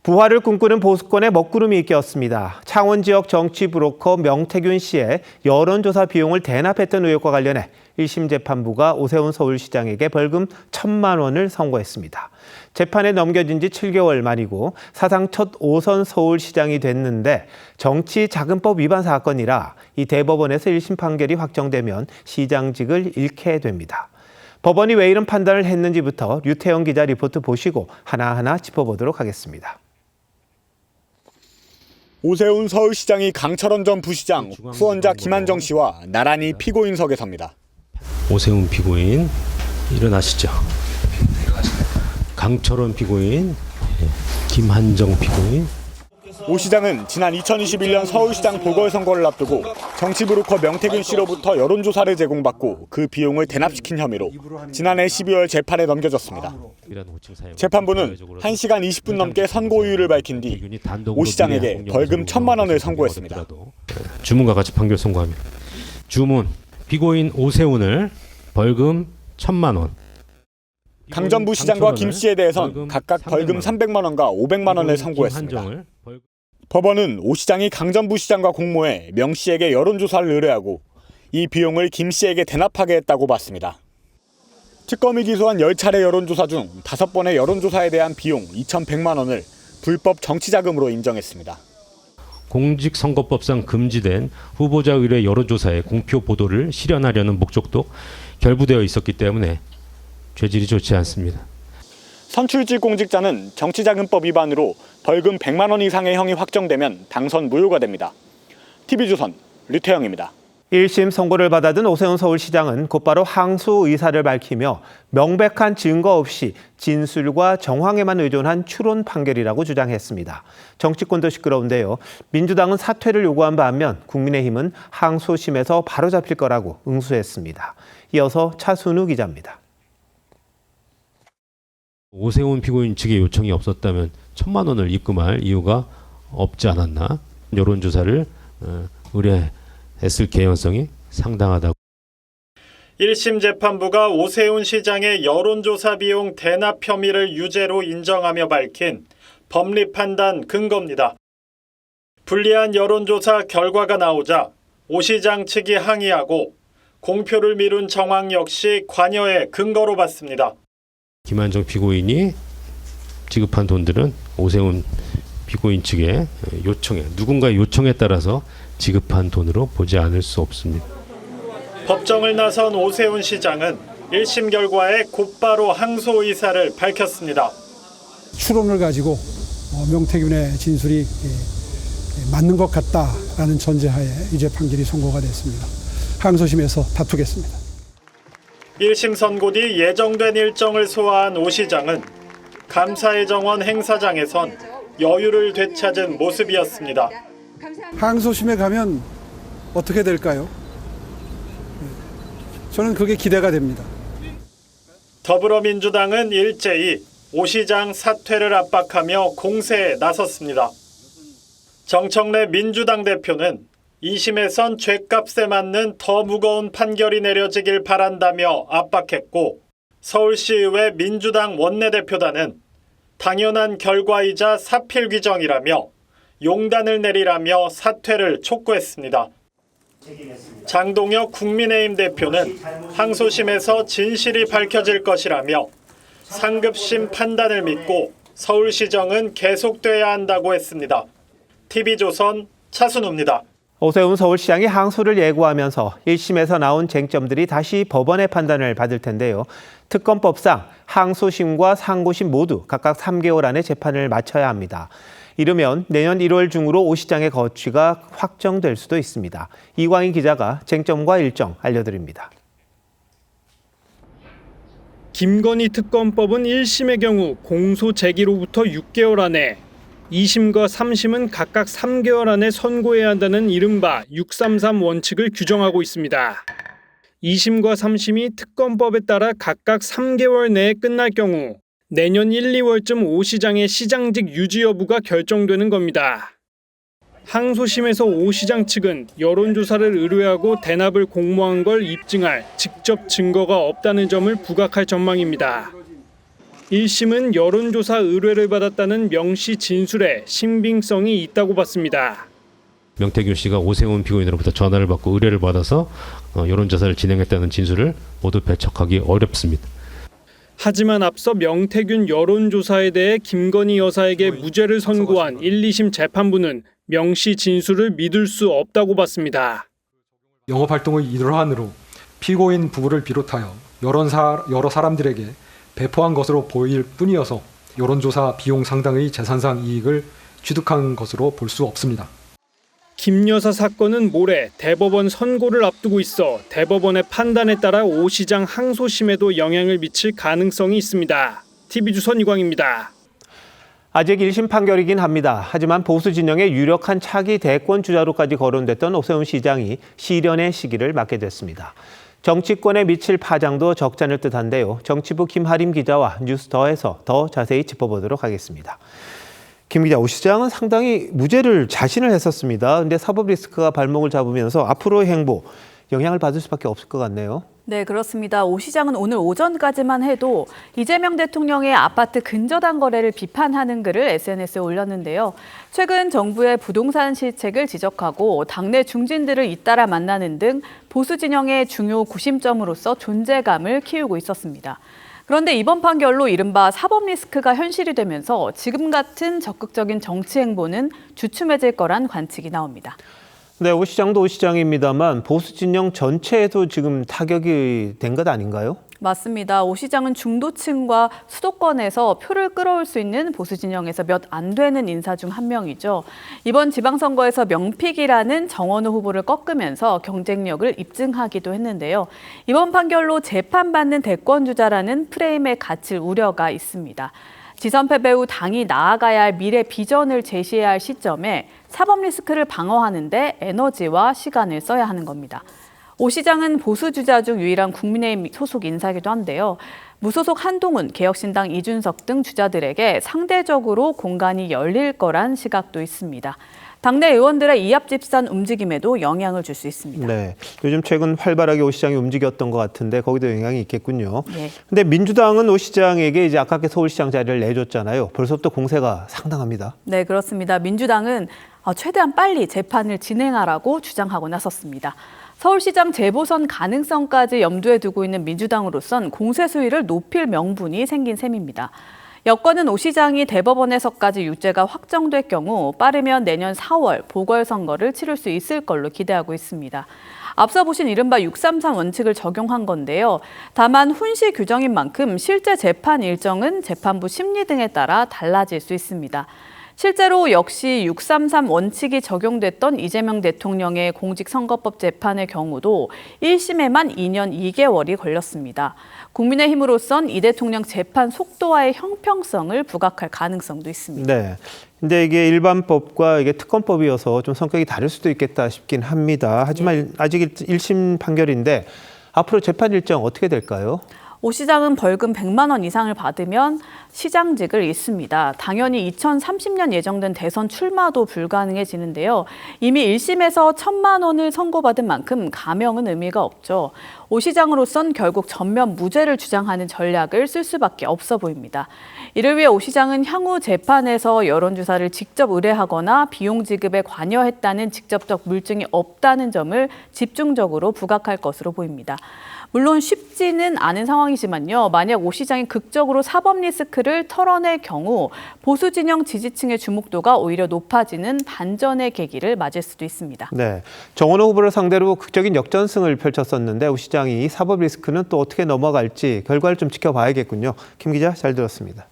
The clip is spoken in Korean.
부활을 꿈꾸는 보수권의 먹구름이 껴었습니다. 창원 지역 정치 브로커 명태균 씨의 여론조사 비용을 대납했던 의혹과 관련해 1심 재판부가 오세훈 서울시장에게 벌금 1,000만 원을 선고했습니다. 재판에 넘겨진 지 7개월 만이고 사상 첫 5선 서울시장이 됐는데 정치자금법 위반 사건이라 이 대법원에서 1심 판결이 확정되면 시장직을 잃게 됩니다. 법원이 왜 이런 판단을 했는지부터 류태영 기자 리포트 보시고 하나하나 짚어보도록 하겠습니다. 오세훈 서울시장이 강철원 전 부시장, 후원자 김한정 씨와 나란히 피고인석에 섭니다. 오세훈 피고인 일어나시죠. 강철원 피고인, 김한정 피고인. 오 시장은 지난 2021년 서울시장 보궐선거를 앞두고 정치브로커 명태균 씨로부터 여론조사를 제공받고 그 비용을 대납시킨 혐의로 지난해 12월 재판에 넘겨졌습니다. 재판부는 1시간 20분 넘게 선고이유를 밝힌 뒤 오 시장에게 벌금 1,000만 원을 선고했습니다. 주문과 같이 판결 선고합니다. 주문, 피고인 오세훈을 벌금 1,000만 원. 강 전 부시장과 김 씨에 대해선 각각 벌금 300만 원과 500만 원을 선고했습니다. 법원은 오 시장이 강 전 부시장과 공모해 명 씨에게 여론조사를 의뢰하고 이 비용을 김 씨에게 대납하게 했다고 봤습니다. 특검이 기소한 10차례 여론조사 중 5번의 여론조사에 대한 비용 2,100만 원을 불법 정치자금으로 인정했습니다. 공직선거법상 금지된 후보자 의뢰 여론조사의 공표 보도를 실현하려는 목적도 결부되어 있었기 때문에 죄질이 좋지 않습니다. 선출직 공직자는 정치자금법 위반으로 벌금 100만 원 이상의 형이 확정되면 당선 무효가 됩니다. TV조선 류태영입니다. 1심 선고를 받아든 오세훈 서울시장은 곧바로 항소 의사를 밝히며 명백한 증거 없이 진술과 정황에만 의존한 추론 판결이라고 주장했습니다. 정치권도 시끄러운데요. 민주당은 사퇴를 요구한 반면 국민의힘은 항소심에서 바로잡힐 거라고 응수했습니다. 이어서 차순우 기자입니다. 오세훈 피고인 측의 요청이 없었다면 1,000만 원을 입금할 이유가 없지 않았나? 여론조사를 의뢰했을 개연성이 상당하다고. 1심 재판부가 오세훈 시장의 여론조사 비용 대납 혐의를 유죄로 인정하며 밝힌 법리 판단 근거입니다. 불리한 여론조사 결과가 나오자 오 시장 측이 항의하고 공표를 미룬 정황 역시 관여의 근거로 봤습니다. 김한정 피고인이 지급한 돈들은 오세훈 피고인 측의 요청에, 누군가의 요청에 따라서 지급한 돈으로 보지 않을 수 없습니다. 법정을 나선 오세훈 시장은 1심 결과에 곧바로 항소 의사를 밝혔습니다. 추론을 가지고 명태균의 진술이 맞는 것 같다라는 전제하에 유죄 판결이 선고가 됐습니다. 항소심에서 다투겠습니다. 1심 선고 뒤 예정된 일정을 소화한 오 시장은 감사의 정원 행사장에선 여유를 되찾은 모습이었습니다. 항소심에 가면 어떻게 될까요? 저는 그게 기대가 됩니다. 더불어민주당은 일제히 오 시장 사퇴를 압박하며 공세에 나섰습니다. 정청래 민주당 대표는 2심에선 죗값에 맞는 더 무거운 판결이 내려지길 바란다며 압박했고 서울시의회 민주당 원내대표단은 당연한 결과이자 사필 규정이라며 용단을 내리라며 사퇴를 촉구했습니다. 장동혁 국민의힘 대표는 항소심에서 진실이 밝혀질 것이라며 상급심 판단을 믿고 서울시정은 계속돼야 한다고 했습니다. TV조선 차순우입니다. 오세훈 서울시장이 항소를 예고하면서 1심에서 나온 쟁점들이 다시 법원의 판단을 받을 텐데요. 특검법상 항소심과 상고심 모두 각각 3개월 안에 재판을 마쳐야 합니다. 이르면 내년 1월 중으로 오 시장의 거취가 확정될 수도 있습니다. 이광희 기자가 쟁점과 일정 알려드립니다. 김건희 특검법은 1심의 경우 공소 제기로부터 6개월 안에 2심과 3심은 각각 3개월 안에 선고해야 한다는 이른바 633 원칙을 규정하고 있습니다. 2심과 3심이 특검법에 따라 각각 3개월 내에 끝날 경우 내년 1, 2월쯤 오 시장의 시장직 유지 여부가 결정되는 겁니다. 항소심에서 오 시장 측은 여론조사를 의뢰하고 대납을 공모한 걸 입증할 직접 증거가 없다는 점을 부각할 전망입니다. 1심은 여론조사 의뢰를 받았다는 명 씨 진술에 신빙성이 있다고 봤습니다. 명태균 씨가 오세훈 피고인으로부터 전화를 받고 의뢰를 받아서 여론조사를 진행했다는 진술을 모두 배척하기 어렵습니다. 하지만 앞서 명태균 여론조사에 대해 김건희 여사에게 무죄를 선고한 1, 2심 재판부는 명 씨 진술을 믿을 수 없다고 봤습니다. 영업활동의 일환으로 피고인 부부를 비롯하여 여러 사람들에게 배포한 것으로 보일 뿐이어서 여론조사 비용 상당의 재산상 이익을 취득한 것으로 볼 수 없습니다. 김 여사 사건은 모레 대법원 선고를 앞두고 있어 대법원의 판단에 따라 오 시장 항소심에도 영향을 미칠 가능성이 있습니다. TV조선 이광입니다. 아직 1심 판결이긴 합니다. 하지만 보수 진영의 유력한 차기 대권 주자로까지 거론됐던 오세훈 시장이 실현의 시기를 맞게 됐습니다. 정치권에 미칠 파장도 적지 않을 듯한데요. 정치부 김하림 기자와 뉴스더에서 더 자세히 짚어보도록 하겠습니다. 김 기자, 오 시장은 상당히 무죄를 자신을 했었습니다. 그런데 사법 리스크가 발목을 잡으면서 앞으로의 행보, 영향을 받을 수밖에 없을 것 같네요. 네, 그렇습니다. 오 시장은 오늘 오전까지만 해도 이재명 대통령의 아파트 근저당 거래를 비판하는 글을 SNS에 올렸는데요. 최근 정부의 부동산 실책을 지적하고 당내 중진들을 잇따라 만나는 등 보수 진영의 중요 구심점으로서 존재감을 키우고 있었습니다. 그런데 이번 판결로 이른바 사법 리스크가 현실이 되면서 지금 같은 적극적인 정치 행보는 주춤해질 거란 관측이 나옵니다. 네, 오 시장도 오 시장입니다만 보수 진영 전체에도 지금 타격이 된 것 아닌가요? 맞습니다. 오 시장은 중도층과 수도권에서 표를 끌어올 수 있는 보수 진영에서 몇 안 되는 인사 중 한 명이죠. 이번 지방선거에서 명픽이라는 정원호 후보를 꺾으면서 경쟁력을 입증하기도 했는데요. 이번 판결로 재판받는 대권주자라는 프레임에 갇힐 우려가 있습니다. 지선 패배 후 당이 나아가야 할 미래 비전을 제시해야 할 시점에 사법 리스크를 방어하는 데 에너지와 시간을 써야 하는 겁니다. 오 시장은 보수 주자 중 유일한 국민의힘 소속 인사이기도 한데요. 무소속 한동훈, 개혁신당 이준석 등 주자들에게 상대적으로 공간이 열릴 거란 시각도 있습니다. 당내 의원들의 이합집산 움직임에도 영향을 줄 수 있습니다. 네, 요즘 최근 활발하게 오 시장이 움직였던 것 같은데 거기도 영향이 있겠군요. 네. 근데 민주당은 오 시장에게 이제 아깝게 서울시장 자리를 내줬잖아요. 벌써부터 공세가 상당합니다. 네, 그렇습니다. 민주당은 최대한 빨리 재판을 진행하라고 주장하고 나섰습니다. 서울시장 재보선 가능성까지 염두에 두고 있는 민주당으로선 공세 수위를 높일 명분이 생긴 셈입니다. 여권은 오 시장이 대법원에서까지 유죄가 확정될 경우 빠르면 내년 4월 보궐선거를 치를 수 있을 걸로 기대하고 있습니다. 앞서 보신 이른바 633 원칙을 적용한 건데요. 다만 훈시 규정인 만큼 실제 재판 일정은 재판부 심리 등에 따라 달라질 수 있습니다. 실제로 역시 633 원칙이 적용됐던 이재명 대통령의 공직선거법 재판의 경우도 1심에만 2년 2개월이 걸렸습니다. 국민의힘으로선 이 대통령 재판 속도와의 형평성을 부각할 가능성도 있습니다. 네. 근데 이게 일반법과 이게 특검법이어서 좀 성격이 다를 수도 있겠다 싶긴 합니다. 하지만 아직 1심 판결인데 앞으로 재판 일정 어떻게 될까요? 오 시장은 벌금 100만 원 이상을 받으면 시장직을 잃습니다. 당연히 2030년 예정된 대선 출마도 불가능해지는데요. 이미 1심에서 1,000만 원을 선고받은 만큼 감형은 의미가 없죠. 오 시장으로선 결국 전면 무죄를 주장하는 전략을 쓸 수밖에 없어 보입니다. 이를 위해 오 시장은 향후 재판에서 여론조사를 직접 의뢰하거나 비용 지급에 관여했다는 직접적 물증이 없다는 점을 집중적으로 부각할 것으로 보입니다. 물론 쉽지는 않은 상황이지만요. 만약 오 시장이 극적으로 사법 리스크를 털어낼 경우 보수 진영 지지층의 주목도가 오히려 높아지는 반전의 계기를 맞을 수도 있습니다. 네, 정원호 후보를 상대로 극적인 역전승을 펼쳤었는데 오 시장이 사법 리스크는 또 어떻게 넘어갈지 결과를 좀 지켜봐야겠군요. 김 기자, 잘 들었습니다.